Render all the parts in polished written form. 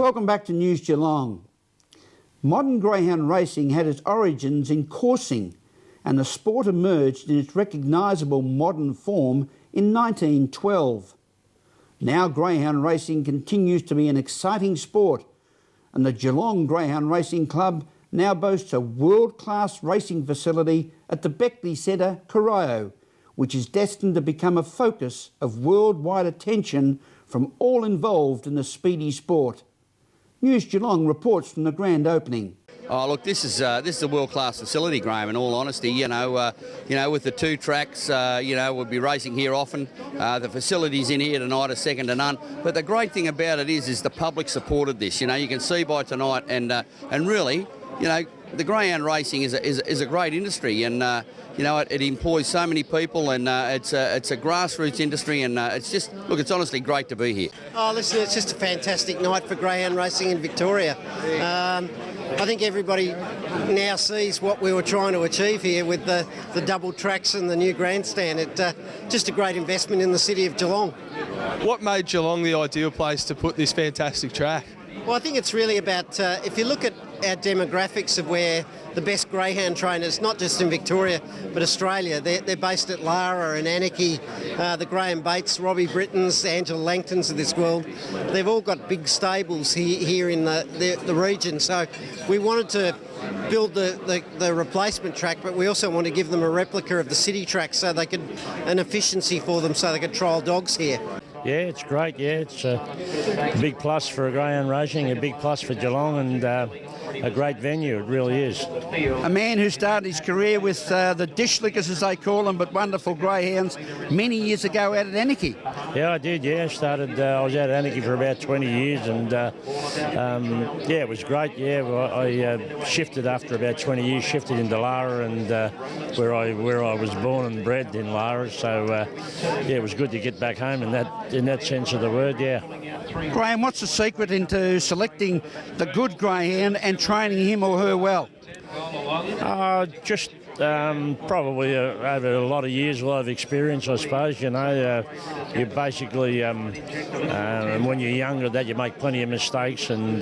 Welcome back to News Geelong. Modern greyhound racing had its origins in coursing, and the sport emerged in its recognisable modern form in 1912. Now greyhound racing continues to be an exciting sport, and the Geelong Greyhound Racing Club now boasts a world-class racing facility at the Beckley Centre, Corio, which is destined to become a focus of worldwide attention from all involved in the speedy sport. News Geelong reports from the grand opening. Oh, look, this is a world-class facility, Graham, in all honesty. With the two tracks, we'll be racing here often. The facilities in here tonight are second to none. But the great thing about it is the public supported this. You can see by tonight, and really, the greyhound racing is a great industry, and it employs so many people, and it's a grassroots industry, and it's honestly great to be here. Oh, listen, it's just a fantastic night for greyhound racing in Victoria. I think everybody now sees what we were trying to achieve here with the double tracks and the new grandstand. It's just a great investment in the city of Geelong. What made Geelong the ideal place to put this fantastic track? Well, I think it's really about, if you look at our demographics of where the best greyhound trainers, not just in Victoria, but Australia, they're based at Lara and Anarchy, the Graham Bates, Robbie Brittons, Angela Langtons of this world. They've all got big stables here in the region. So we wanted to build the replacement track, but we also want to give them a replica of the city track so they could, an efficiency for them so they could trial dogs here. Yeah, it's great. Yeah, it's a big plus for greyhound racing, a big plus for Geelong, and a great venue. It really is. A man who started his career with the dish lickers, as they call them, but wonderful greyhounds, many years ago out at Anarchy. Yeah, I did. Yeah, I was out at Anarchy for about 20 years, and it was great. Yeah, I shifted after about 20 years, shifted into Lara, and where I was born and bred in Lara. So it was good to get back home in that sense of the word. Yeah. Graham, what's the secret into selecting the good greyhound and training him or her well? Just probably over a lot of years, a lot of experience, I suppose. You basically, when you're younger, that you make plenty of mistakes, and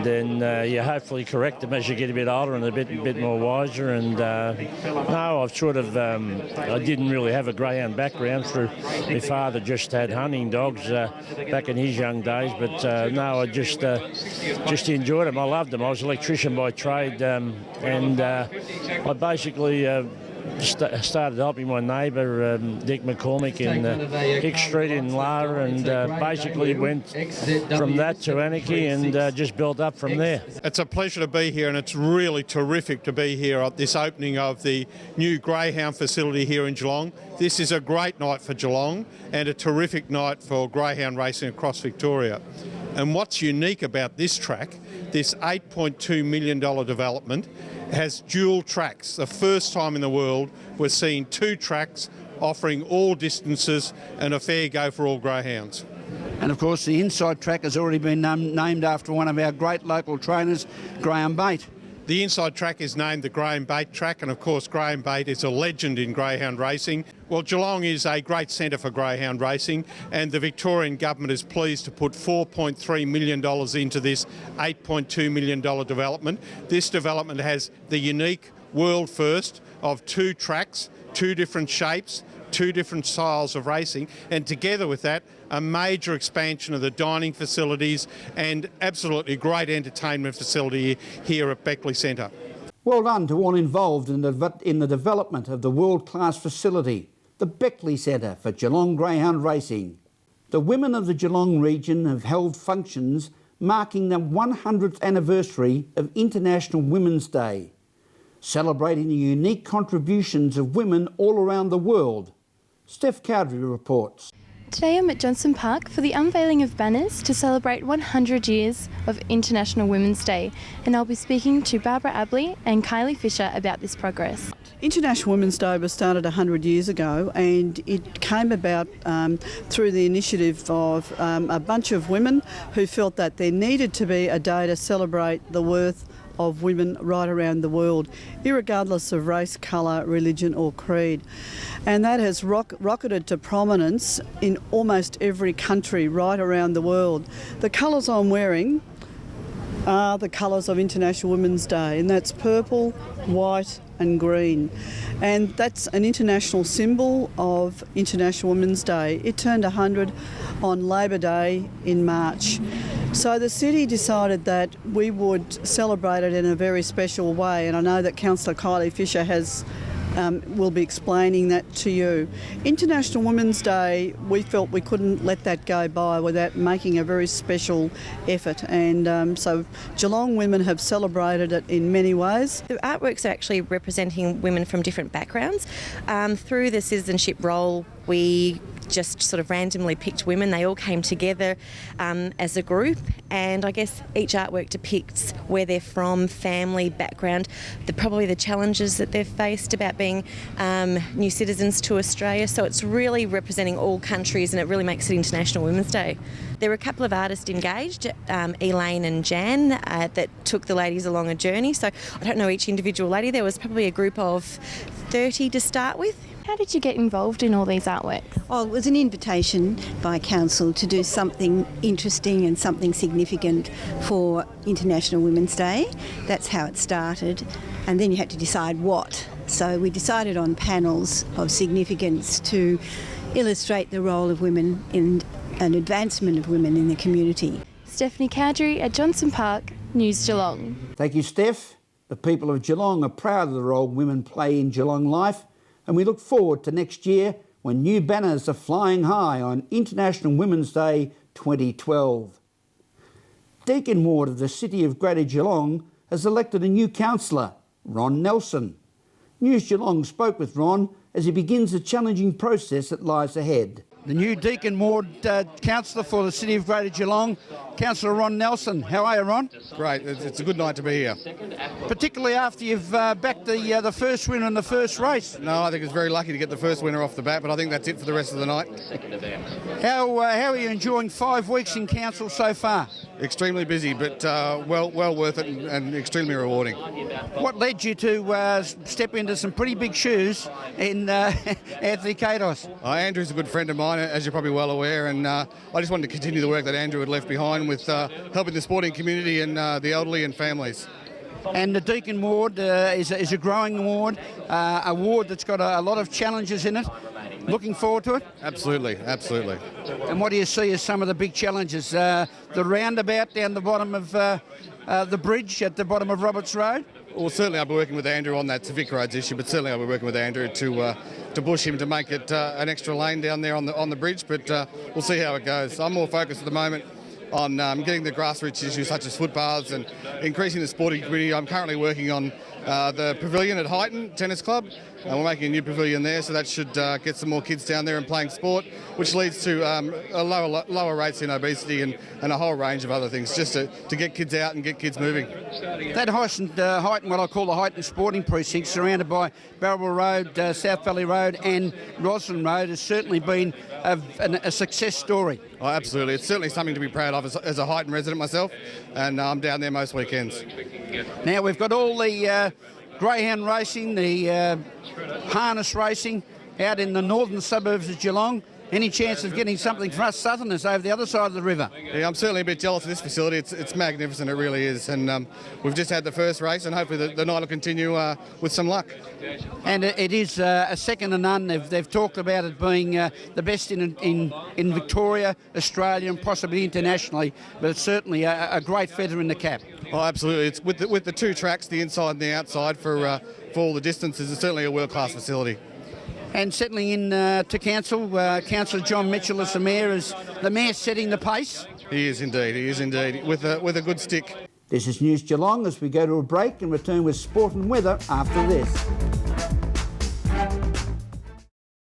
then you hopefully correct them as you get a bit older and a bit more wiser. And no, I've sort of, I didn't really have a greyhound background. Through my father just had hunting dogs back in his young days, but no, I just enjoyed them. I loved them. I was an electrician by trade, and I basically started helping my neighbour, Dick McCormick, in Hick Street in Lara, and basically went from that to Anarchy and just built up from there. It's a pleasure to be here, and it's really terrific to be here at this opening of the new greyhound facility here in Geelong. This is a great night for Geelong and a terrific night for greyhound racing across Victoria. And what's unique about this track, this $8.2 million development, has dual tracks. The first time in the world we're seeing two tracks offering all distances and a fair go for all greyhounds. And of course the inside track has already been named after one of our great local trainers, Graham Bate. The inside track is named the Graham Bate track, and of course Graham Bate is a legend in greyhound racing. Well, Geelong is a great centre for greyhound racing, and the Victorian government is pleased to put $4.3 million into this $8.2 million development. This development has the unique world first of two tracks, two different shapes, two different styles of racing, and together with that, a major expansion of the dining facilities and absolutely great entertainment facility here at Beckley Centre. Well done to all involved in the development of the world-class facility, the Beckley Centre for Geelong Greyhound Racing. The women of the Geelong region have held functions marking the 100th anniversary of International Women's Day, celebrating the unique contributions of women all around the world. Steph Cowdery reports. Today I'm at Johnson Park for the unveiling of banners to celebrate 100 years of International Women's Day, and I'll be speaking to Barbara Abley and Kylie Fisher about this progress. International Women's Day was started 100 years ago, and it came about through the initiative of a bunch of women who felt that there needed to be a day to celebrate the worth of women right around the world, irregardless of race, colour, religion or creed. And that has rocketed to prominence in almost every country right around the world. The colours I'm wearing are the colours of International Women's Day, and that's purple, white and green. And that's an international symbol of International Women's Day. It turned 100 on Labor Day in March. So the city decided that we would celebrate it in a very special way, and I know that Councillor Kylie Fisher will be explaining that to you. International Women's Day, we felt we couldn't let that go by without making a very special effort, and so Geelong women have celebrated it in many ways. The artworks are actually representing women from different backgrounds. Through the citizenship role, we just sort of randomly picked women. They all came together as a group, and I guess each artwork depicts where they're from, family, background, probably the challenges that they've faced about being new citizens to Australia. So it's really representing all countries, and it really makes it International Women's Day. There were a couple of artists engaged, Elaine and Jan, that took the ladies along a journey. So I don't know each individual lady. There was probably a group of 30 to start with. How did you get involved in all these artworks? Oh, it was an invitation by Council to do something interesting and something significant for International Women's Day. That's how it started. And then you had to decide what. So we decided on panels of significance to illustrate the role of women in an advancement of women in the community. Stephanie Cowdery at Johnson Park, News Geelong. Thank you, Steph. The people of Geelong are proud of the role women play in Geelong life, and we look forward to next year when new banners are flying high on International Women's Day 2012. Deakin Ward of the City of Greater Geelong has elected a new councillor, Ron Nelson. News Geelong spoke with Ron as he begins the challenging process that lies ahead. The new Deakin Ward councillor for the City of Greater Geelong, Councillor Ron Nelson. How are you, Ron? Great. It's a good night to be here. Particularly after you've backed the first winner in the first race. No, I think it's very lucky to get the first winner off the bat, but I think that's it for the rest of the night. How are you enjoying 5 weeks in council so far? Extremely busy, but well worth it and extremely rewarding. What led you to step into some pretty big shoes in Anthony Katos? Andrew's a good friend of mine, as you're probably well aware, and I just wanted to continue the work that Andrew had left behind with helping the sporting community and the elderly and families. And the Deakin Ward is a growing ward, a ward that's got a lot of challenges in it. Looking forward to it? Absolutely, absolutely. And what do you see as some of the big challenges? The roundabout down the bottom of the bridge at the bottom of Roberts Road? Well, certainly I'll be working with Andrew on that Civic Roads issue, but certainly I'll be working with Andrew to push him to make it an extra lane down there on the bridge, but we'll see how it goes. I'm more focused at the moment on getting the grassroots issues such as footpaths and increasing the sporting community. I'm currently working on the pavilion at Highton Tennis Club. We're making a new pavilion there, so that should get some more kids down there and playing sport, which leads to lower rates in obesity and a whole range of other things, just to get kids out and get kids moving. That Highton, what I call the Highton Sporting Precinct, surrounded by Barrel Road, South Valley Road and Roslyn Road, has certainly been a success story. Oh, absolutely. It's certainly something to be proud of as a Highton resident myself, and I'm down there most weekends. Now we've got all the greyhound racing, the harness racing out in the northern suburbs of Geelong. Any chance of getting something for us southerners over the other side of the river? Yeah, I'm certainly a bit jealous of this facility. It's magnificent, it really is. And we've just had the first race, and hopefully the night will continue with some luck. And it is a second to none. They've talked about it being the best in Victoria, Australia and possibly internationally, but it's certainly a great feather in the cap. Oh, absolutely. It's with the 2 tracks, the inside and the outside, for all the distances. It's certainly a world-class facility. And settling in to council, Councillor John Mitchell as the mayor, is the mayor setting the pace? He is indeed, with a good stick. This is News Geelong as we go to a break and return with sport and weather after this.